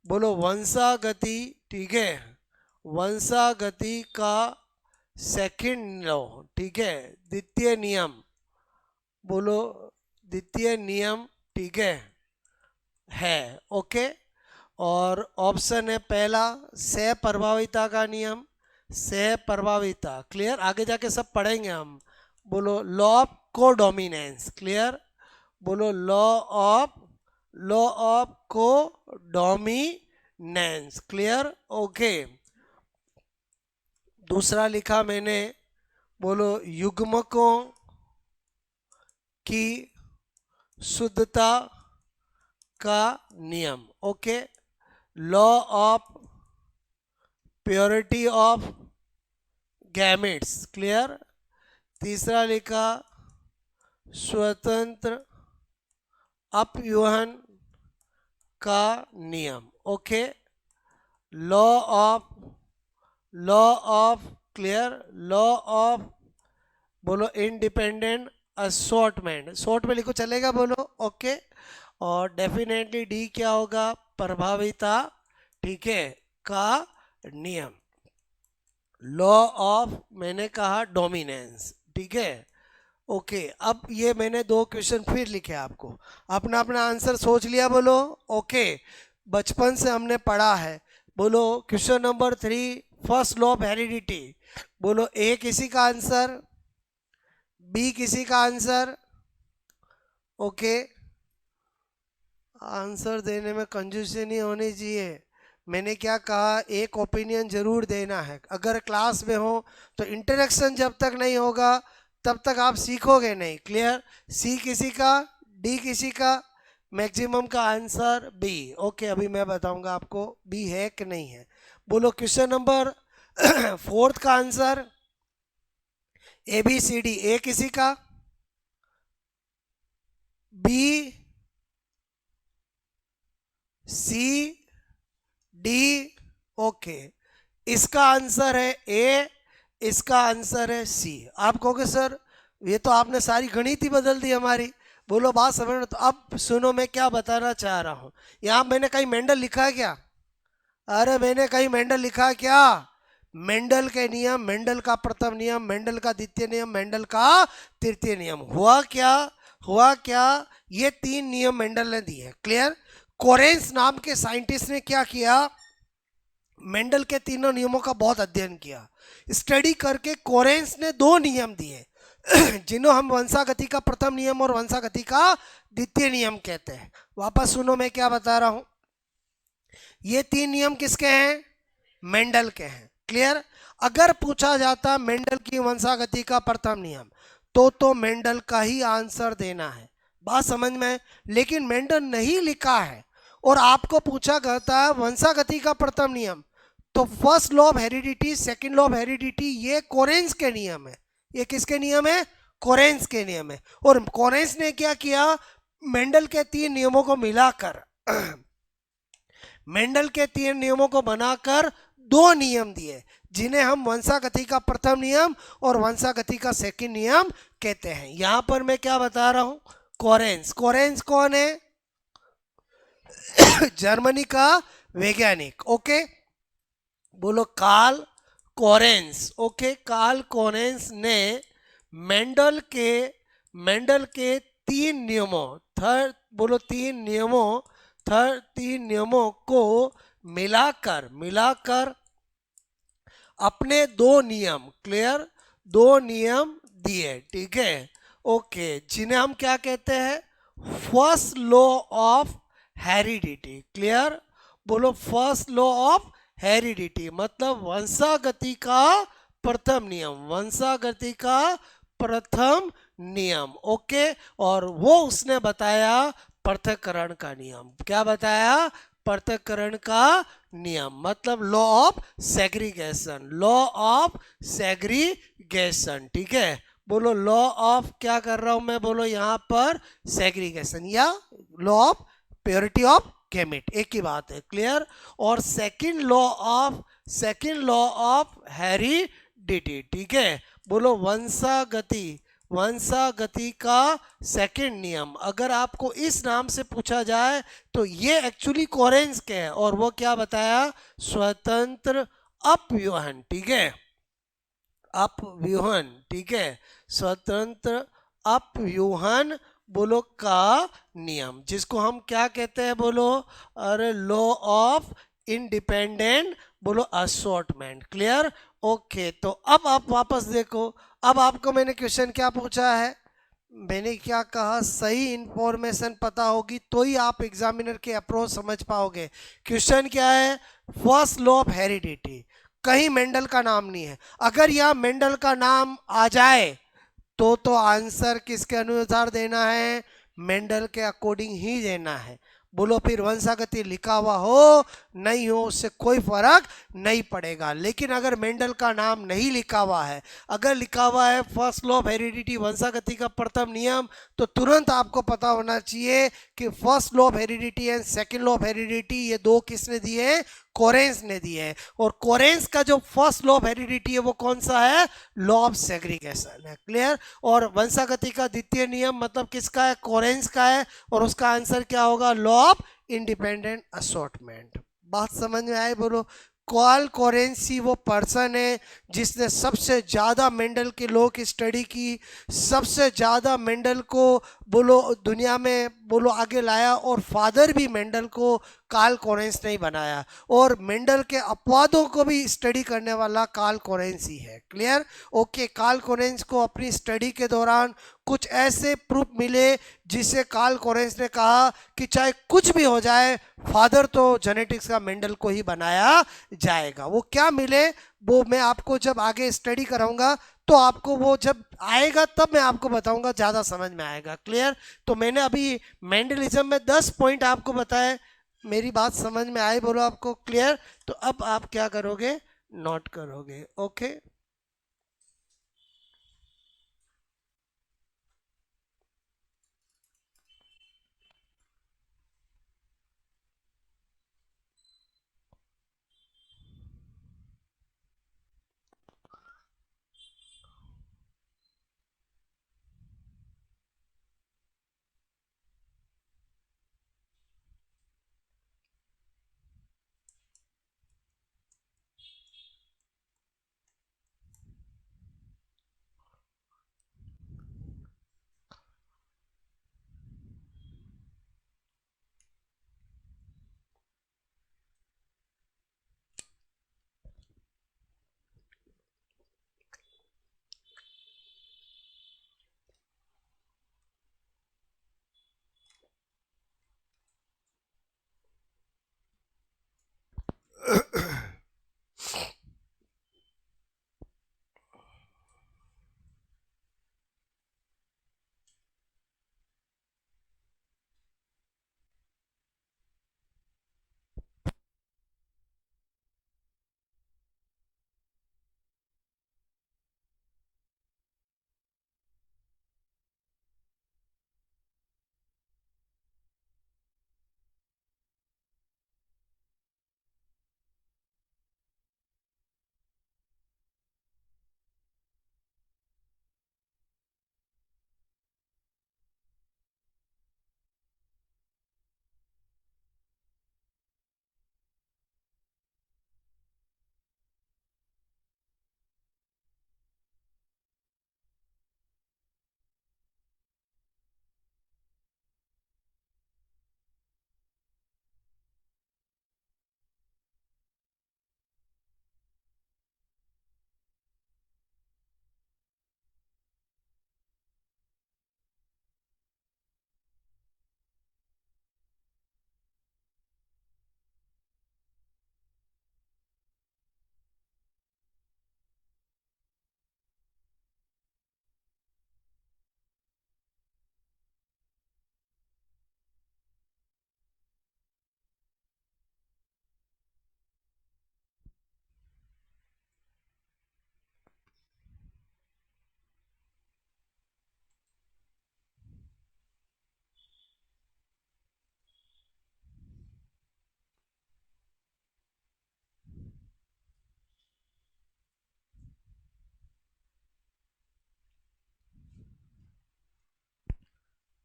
बोलो वंशागति, ठीक है, वंशागति का सेकंड लॉ, ठीक है, द्वितीय नियम, बोलो द्वितीय नियम, ठीक है, ओके। और ऑप्शन है पहला सह प्रभाविता का नियम, सह प्रभाविता, क्लियर, आगे जाके सब पढ़ेंगे हम। बोलो लॉ ऑफ कोडोमिनेंस, क्लियर, बोलो law of codominance, clear, okay. दूसरा लिखा मैंने, बोलो युग्मकों की शुद्धता का नियम, okay, law of purity of gametes, clear. तीसरा लिखा स्वतंत्र अपव्यूहन का नियम, okay, law of clear, law of, बोलो इंडिपेंडेंट असॉर्टमेंट, शॉर्ट में लिखो चलेगा, बोलो ओके। और डेफिनेटली डी क्या होगा? प्रभाविता, ठीक है, का नियम। लॉ ऑफ मैंने कहा डोमिनेंस, ठीक है, ओके। अब ये मैंने 2 क्वेश्चन फिर लिखे आपको, अपना अपना आंसर सोच लिया, बोलो ओके। बचपन से हमने पढ़ा है, बोलो question number 3 first law of heredity, बोलो ए किसी का आंसर, बी किसी का आंसर, ओके। आंसर देने में कंजूसी नहीं होनी चाहिए। मैंने क्या कहा, एक ओपिनियन जरूर देना है। अगर क्लास में हो तो इंटरेक्शन जब तक नहीं होगा तब तक आप सीखोगे नहीं, क्लियर। सी किसी का, डी किसी का, मैक्सिमम का आंसर बी, ओके। अभी मैं बताऊंगा आपको बी है कि नहीं है। बोलो क्वेश्चन नंबर 4 का answer A B C D, A किसी का, बी सी डी, ओके। इसका आंसर है ए, इसका आंसर है सी। आप कहोगे सर ये तो आपने सारी गणित ही बदल दी हमारी। बोलो बात समझ में। तो अब सुनो मैं क्या बताना चाह रहा हूं। यहां मैंने कहीं मेंडल लिखा है क्या? अरे मैंने कहीं मेंडल लिखा है क्या? मेंडल के नियम, मेंडल का प्रथम नियम, मेंडल का द्वितीय नियम, मेंडल का तृतीय नियम। हुआ क्या, ये 3 नियम मेंडल ने दिए, क्लियर। कोरेंस नाम के साइंटिस्ट ने क्या किया, मेंडल के तीनों नियमों का बहुत अध्ययन किया, स्टडी करके कोरेंस ने 2 नियम दिए। जिन्हों हम वंशागति का प्रथम नियम और वंशागति का द्वितीय नियम कहते हैं। वापस सुनो मैं क्या बता रहा हूं। ये तीन नियम किसके हैं? मेंडल के हैं। क्लियर? अगर पूछा जाता मेंडल की वंशागति का प्रथम नियम तो मेंडल का ही आंसर देना है। बात समझ में? लेकिन मेंडल नहीं लिखा है और आपको पूछा जाता है वंशागति का प्रथम नियम, तो first law of heredity, second law of heredity, ये कोरेंस के नियम है। ये किसके नियम है? कोरेंस के नियम है। और कोरेंस ने क्या किया? मेंडल के तीन नियमों को मिलाकर मेंडल के तीन नियमों को बनाकर दो नियम दिए, जिन्हें हम वंशागति का प्रथम नियम और वंशागति का सेकंड नियम कहते हैं। यहां पर मैं क्या बता रहा हूं? कोरेंस। कोरेंस कौन है? जर्मनी का वैज्ञानिक। ओके, बोलो Carl Correns. Okay, Carl Correns ने मेंडल के तीन नियमों, थर्ड बोलो तीन नियमों, तीन नियमों को मिलाकर मिलाकर अपने दो नियम, क्लियर, दो नियम दिए। ठीक है? ओके, जिन्हें हम क्या कहते हैं? First law of heredity. Clear? बोलो फर्स्ट लॉ ऑफ हेरिडिटी मतलब वंशागति का प्रथम नियम, वंशागति का प्रथम नियम। ओके, और वो उसने बताया पृथक्करण का नियम। क्या बताया? पृथक्करण का नियम मतलब law of segregation, law of segregation. ठीक है? बोलो लॉ ऑफ, क्या कर रहा हूं मैं? बोलो यहां पर सेग्रीगेशन या law of purity of gamete, एक ही बात है। क्लियर? और सेकंड लॉ ऑफ हेरिडिटी। ठीक है? बोलो वंशागति, वंशागति का सेकंड नियम अगर आपको इस नाम से पूछा जाए तो ये एक्चुअली कोरेंस के है और वो क्या बताया? स्वतंत्र अपव्यूहन। ठीक है? अपव्यूहन। ठीक है? स्वतंत्र अपव्यूहन बोलो का नियम, जिसको हम क्या कहते हैं? बोलो अरे लॉ ऑफ इंडिपेंडेंट बोलो असॉर्टमेंट। क्लियर? ओके, तो अब आप वापस देखो। अब आपको मैंने क्वेश्चन क्या पूछा है? मैंने क्या कहा? सही इंफॉर्मेशन पता होगी तो ही आप एग्जामिनर के अप्रोच समझ पाओगे। क्वेश्चन क्या है? फर्स्ट लॉ ऑफ हेरिडिटी, कहीं मेंडल का नाम नहीं है। अगर यहां मेंडल का नाम आ जाए तो आंसर किसके अनुसार देना है? मेंडल के अकॉर्डिंग ही देना है। बोलो फिर वंशागति लिखा हुआ हो नहीं हो उससे कोई फर्क नहीं पड़ेगा। लेकिन अगर मेंडल का नाम नहीं लिखा हुआ है, अगर लिखा हुआ है फर्स्ट लॉ ऑफ हेरिडिटी वंशागति का प्रथम नियम, तो तुरंत आपको पता होना चाहिए कि first law of heredity and second law of heredity ये दो किसने दिए? कोरेंस ने दिए है। और कोरेंस का जो फर्स्ट लॉ ऑफ हेरिडिटी है वो कौन सा है? लॉ ऑफ सेग्रीगेशन है। क्लियर? और वंशागति का द्वितीय नियम मतलब किसका है? कोरेंस का है और उसका आंसर क्या होगा? Law of independent assortment. बात समझ में आई? बोलो कार्ल कोरेंसी वो पर्सन है जिसने सबसे ज़्यादा मेंडल के लॉ की स्टडी की, सबसे ज़्यादा मेंडल को बोलो दुनिया में बोलो आगे लाया, और फादर भी मेंडल को कार्ल कोरेंस ने ही बनाया, और मेंडल के अपवादों को भी स्टडी करने वाला कार्ल कोरेंस ही है। क्लियर? ओके, कार्ल कोरेंस को अपनी स्टडी के दौरान कुछ ऐसे प्रूफ मिले जिसे कार्ल कोरेंस ने कहा कि चाहे कुछ भी हो जाए फादर तो जेनेटिक्स का मेंडल को ही बनाया जाएगा। वो क्या मिले वो मैं आपको जब आगे स्टडी कराऊंगा तो आपको वो जब आएगा तब मैं आपको बताऊंगा, ज़्यादा समझ में आएगा। क्लियर? तो मैंने अभी मेंडलिज्म में 10 पॉइंट आपको बताए। मेरी बात समझ में आई? बोलो आपको क्लियर? तो अब आप क्या करोगे? नोट करोगे। ओके,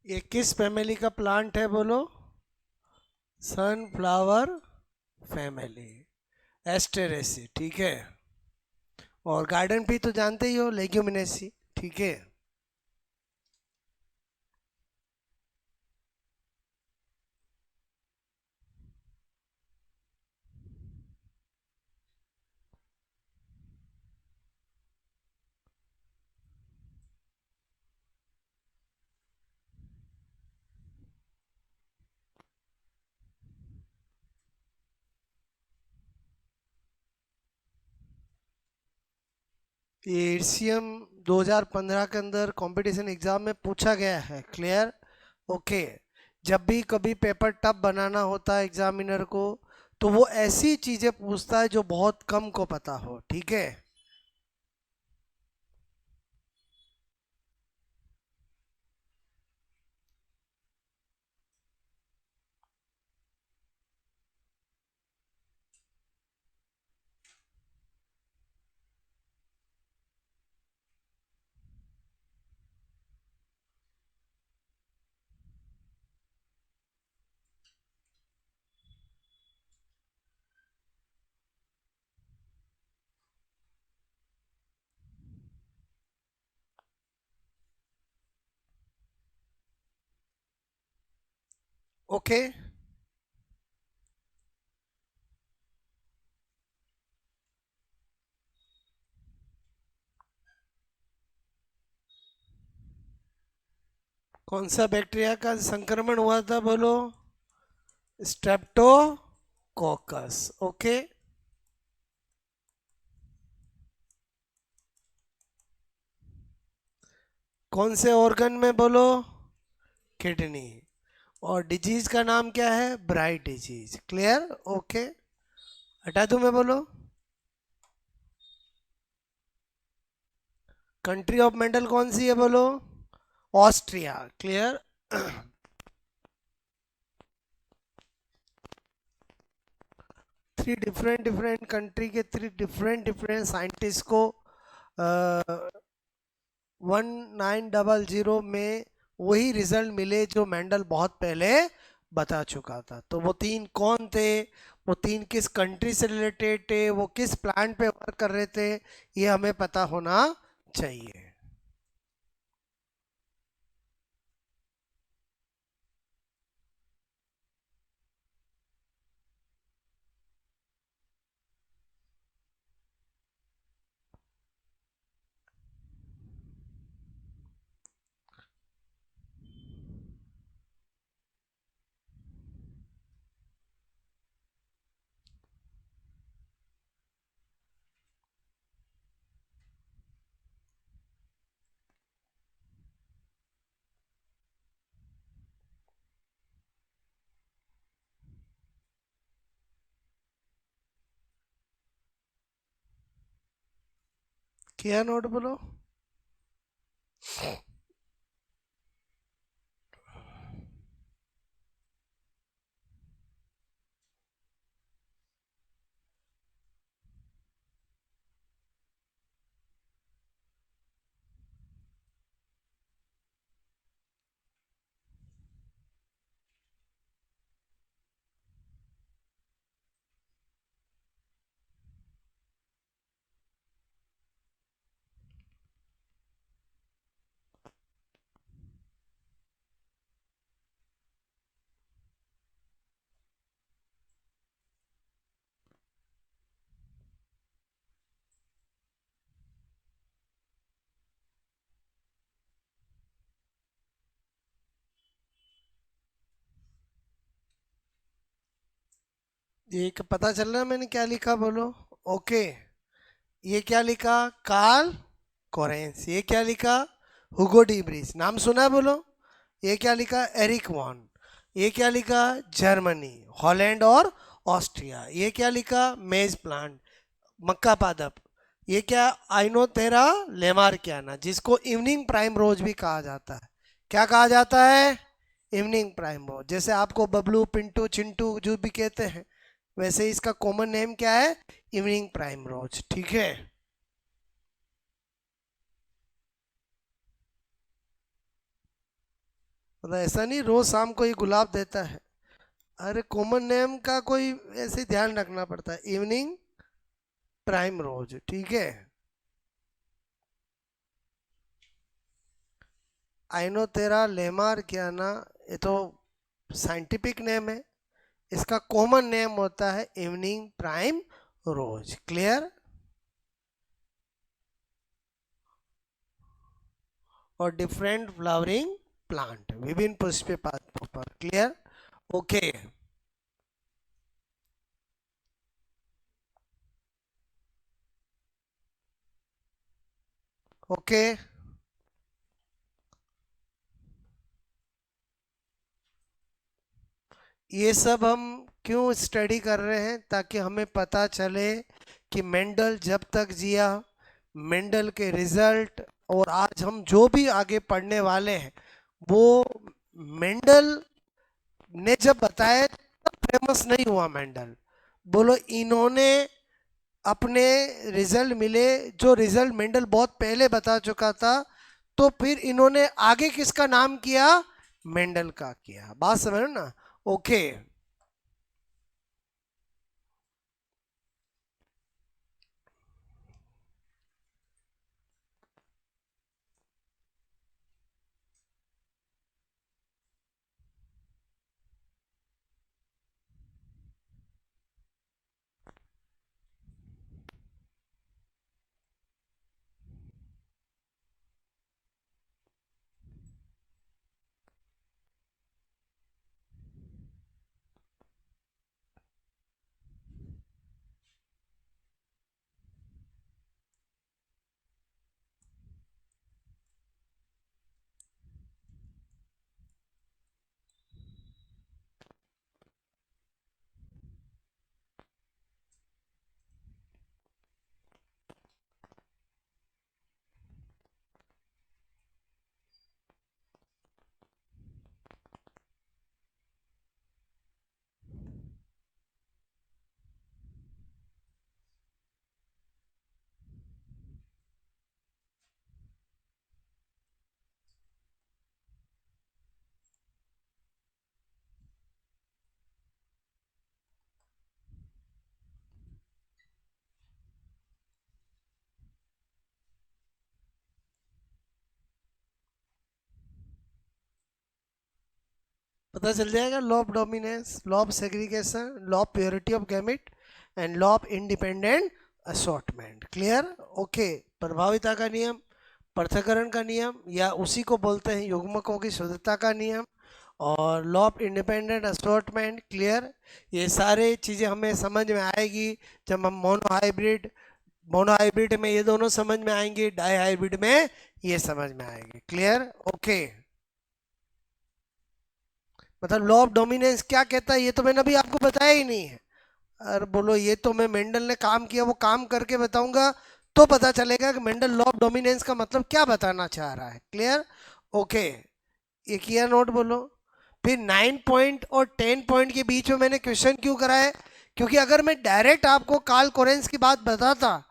ये किस फैमिली का प्लांट है बोलो? सनफ्लावर फैमिली, एस्टेरेसी, ठीक है। और गार्डन भी तो जानते ही हो, लेग्यूमिनेसी, ठीक है। ये एडसीएम 2015 के अंदर कंपटीशन एग्जाम में पूछा गया है, क्लियर? ओके। जब भी कभी पेपर टफ बनाना होता है एग्जामिनर को, तो वो ऐसी चीजें पूछता है जो बहुत कम को पता हो, ठीक है। ओके। कौन सा बैक्टीरिया का संक्रमण हुआ था बोलो? Streptococcus, okay. कौन से ऑर्गन में बोलो? किडनी। और डिजीज का नाम क्या है? Bright disease, clear? ओके। हटा दूं मैं बोलो? कंट्री ऑफ मेंडल कौन सी है बोलो? Austria, clear. Three different different country के थ्री डिफरेंट डिफरेंट साइंटिस्ट को 1900 में वही रिजल्ट मिले जो मेंडल बहुत पहले बता चुका था। तो वो तीन कौन थे, वो तीन किस कंट्री से रिलेटेड थे, वो किस प्लांट पे वर्क कर रहे थे, ये हमें पता होना चाहिए। क्या नोट बोलो? ये पता चल रहा है मैंने क्या लिखा बोलो? ओके। ये क्या लिखा? Carl Correns. ये क्या लिखा? हुगो डी ब्रिज, नाम सुना है बोलो? ये क्या लिखा? Erich von. ये क्या लिखा? जर्मनी, हॉलैंड और ऑस्ट्रिया। ये क्या लिखा? मेज प्लांट, मक्का पादप। ये क्या? आइनोथेरा लेमार्कियाना, जिसको इवनिंग प्राइम रोज भी कहा जाता है। क्या कहा जाता है? इवनिंग प्राइम रोज। जैसे आपको बबलू, पिंटू, चिंटू जो भी कहते हैं, वैसे इसका कॉमन नेम क्या है? इवनिंग प्राइम रोज, ठीक है। मतलब ऐसा नहीं रोज शाम को ही गुलाब देता है। अरे कॉमन नेम का कोई ऐसे ध्यान रखना पड़ता है। इवनिंग प्राइम रोज, ठीक है। आइनो तेरा लेमार क्या ना, ये तो साइंटिफिक नेम है। इसका कॉमन नेम होता है इवनिंग प्राइम रोज। क्लियर। और डिफरेंट फ्लावरिंग प्लांट, विभिन्न पुष्पीय पात्रों पर। क्लियर। ओके। ओके। ये सब हम क्यों स्टडी कर रहे हैं? ताकि हमें पता चले कि मेंडल जब तक जिया, मेंडल के रिजल्ट, और आज हम जो भी आगे पढ़ने वाले हैं वो मेंडल ने जब बताया तब फेमस नहीं हुआ मेंडल। बोलो इन्होंने अपने रिजल्ट मिले, जो रिजल्ट मेंडल बहुत पहले बता चुका था, तो फिर इन्होंने आगे किसका नाम किया? मेंडल का किया। बात समझ रहे हो ना? ओके। पता चल जाएगा। Law of dominance, law of segregation, law of purity of gamete and law of independent assortment. Clear. Okay. प्रभाविता का नियम, पृथक्करण का नियम, या उसी को बोलते हैं युग्मकों की शुद्धता का नियम, और law of independent assortment. Clear. ये सारे चीज़ें हमें समझ में आएगी जब हम मोनो हाइब्रिड में ये दोनों समझ में आएंगे, डाई हाइब्रिड में ये समझ में आएंगे। क्लियर। ओके। मतलब लॉ ऑफ डोमिनेंस क्या कहता है ये तो मैंने अभी आपको बताया ही नहीं है। अरे बोलो, ये तो मैं मेंडल ने काम किया वो काम करके बताऊंगा तो पता चलेगा कि मेंडल लॉ ऑफ डोमिनेंस का मतलब क्या बताना चाह रहा है। क्लियर। ओके। ये किया नोट? बोलो। फिर 9 पॉइंट और 10 पॉइंट के बीच में मैंने क्वेश्चन क्यों कराया? क्योंकि अगर मैं डायरेक्ट आपको कार्ल कोरेंस की बात बताता,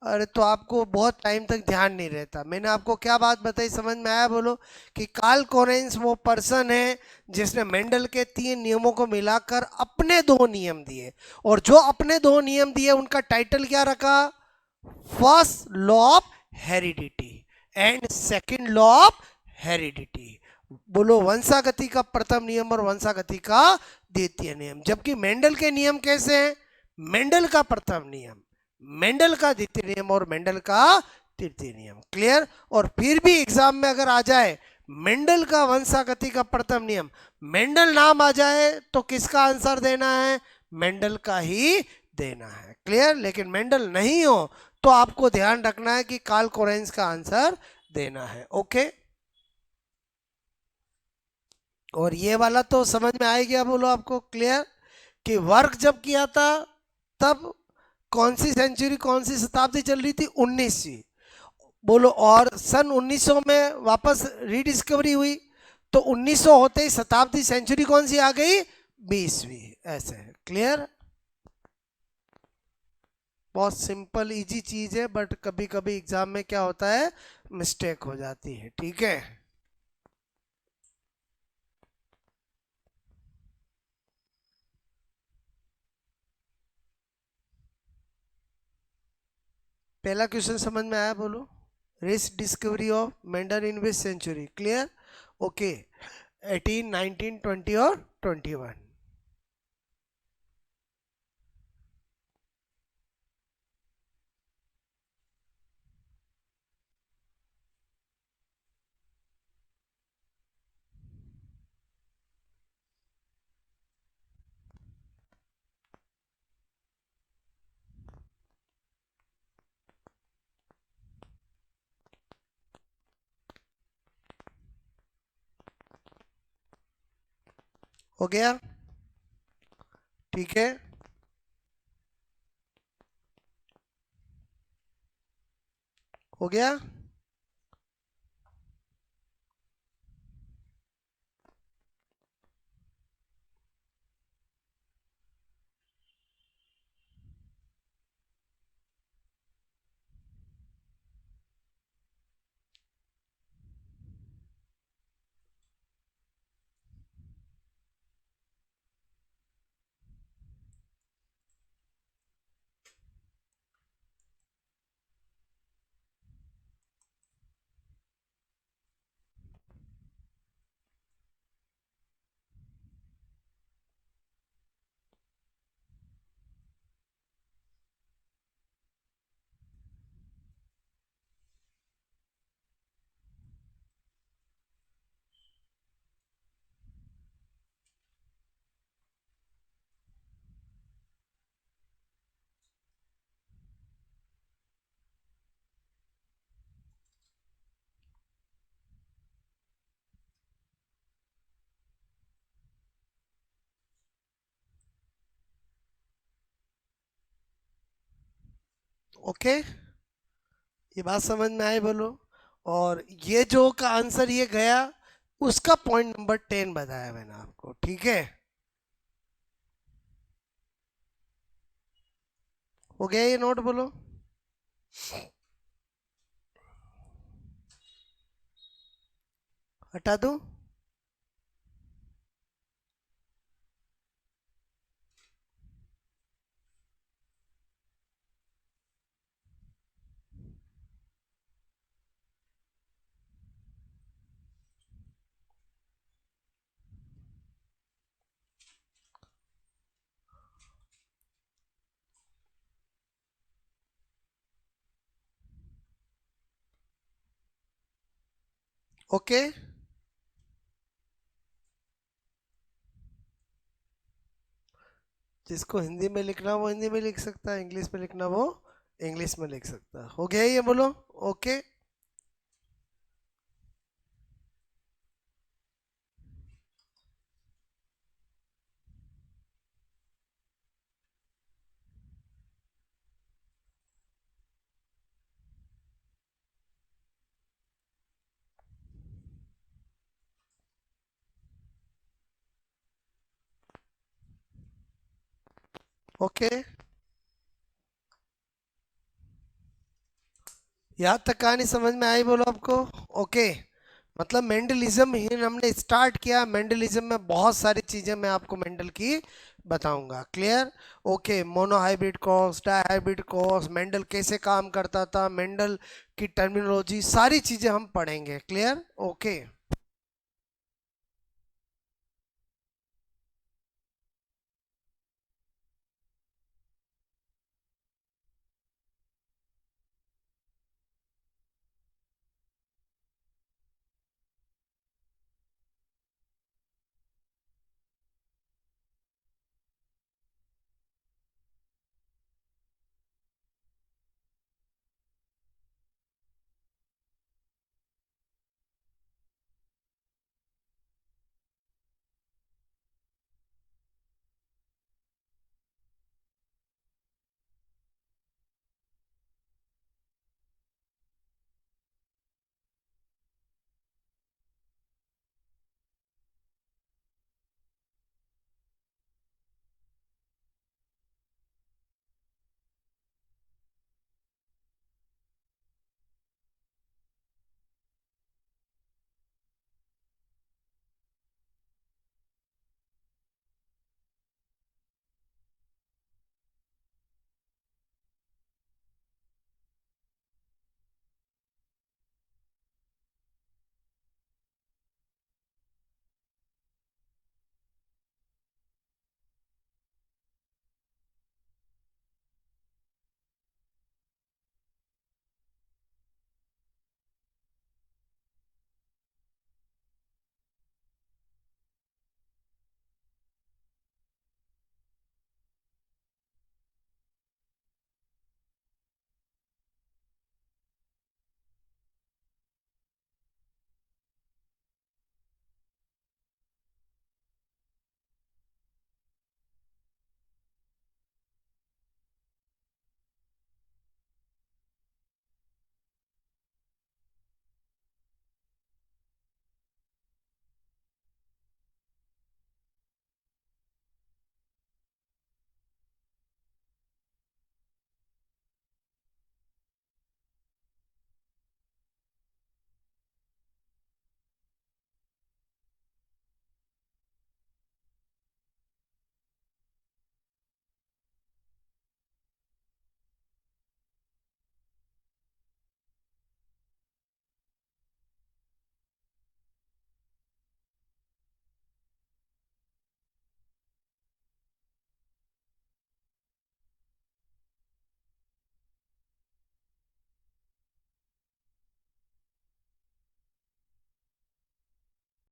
अरे तो आपको बहुत टाइम तक ध्यान नहीं रहता। मैंने आपको क्या बात बताई, समझ में आया? बोलो। कि कार्ल कोरेंस वो पर्सन है जिसने मेंडल के 3 नियमों को मिलाकर अपने 2 नियम दिए, और जो अपने 2 नियम दिए उनका टाइटल क्या रखा? First law of heredity and second law of heredity. बोलो, वंशागति का प्रथम नियम और वंशागति का द्वितीय नियम। जबकि मेंडल के नियम कैसे हैं? मेंडल का प्रथम नियम, मेंडल का द्वितीय नियम और मेंडल का तृतीय नियम। क्लियर। और फिर भी एग्जाम में अगर आ जाए मेंडल का वंशागति का प्रथम नियम, मेंडल नाम आ जाए, तो किसका आंसर देना है? मेंडल का ही देना है। क्लियर। लेकिन मेंडल नहीं हो तो आपको ध्यान रखना है कि कार्ल कोरेंस का आंसर देना है। ओके। और ये वाला तो समझ में आ गया। बोलो आपको क्लियर कि वर्क जब किया था तब कौन सी सेंचुरी, कौन सी शताब्दी चल रही थी? 19वीं। बोलो। और सन 1900 में वापस रीडिस्कवरी हुई, तो 1900 होते ही शताब्दी सेंचुरी कौन सी आ गई? 20वीं। ऐसे है। क्लियर। बहुत सिंपल इजी चीज है, बट कभी कभी एग्जाम में क्या होता है, मिस्टेक हो जाती है। ठीक है। पहला क्वेश्चन समझ में आया? बोलो। Rediscovery of Mendel in which century? Clear? Okay. 18, 19, 20 और 21। हो गया? ठीक है। हो गया? ओके, ये बात समझ में आई? बोलो। और ये जो का आंसर ये गया, उसका पॉइंट नंबर 10 बताया मैंने आपको, ठीक है? हो गया ये नोट? बोलो। हटा दूं? ओके। जिसको हिंदी में लिखना वो हिंदी में लिख सकता है, इंग्लिश में लिखना वो इंग्लिश में लिख सकता है। हो गया ये? बोलो। ओके। ओके, यहाँ तक कहानी समझ में आई? बोलो आपको। ओके। मतलब मेंडलिज्म ही हमने स्टार्ट किया। मेंडलिज्म में बहुत सारी चीजें मैं आपको मेंडल की बताऊंगा। Clear? Okay. Monohybrid cross, dihybrid cross, Mendel कैसे काम करता था, मेंडल की टर्मिनोलॉजी, सारी चीजें हम पढ़ेंगे। क्लियर? ओके।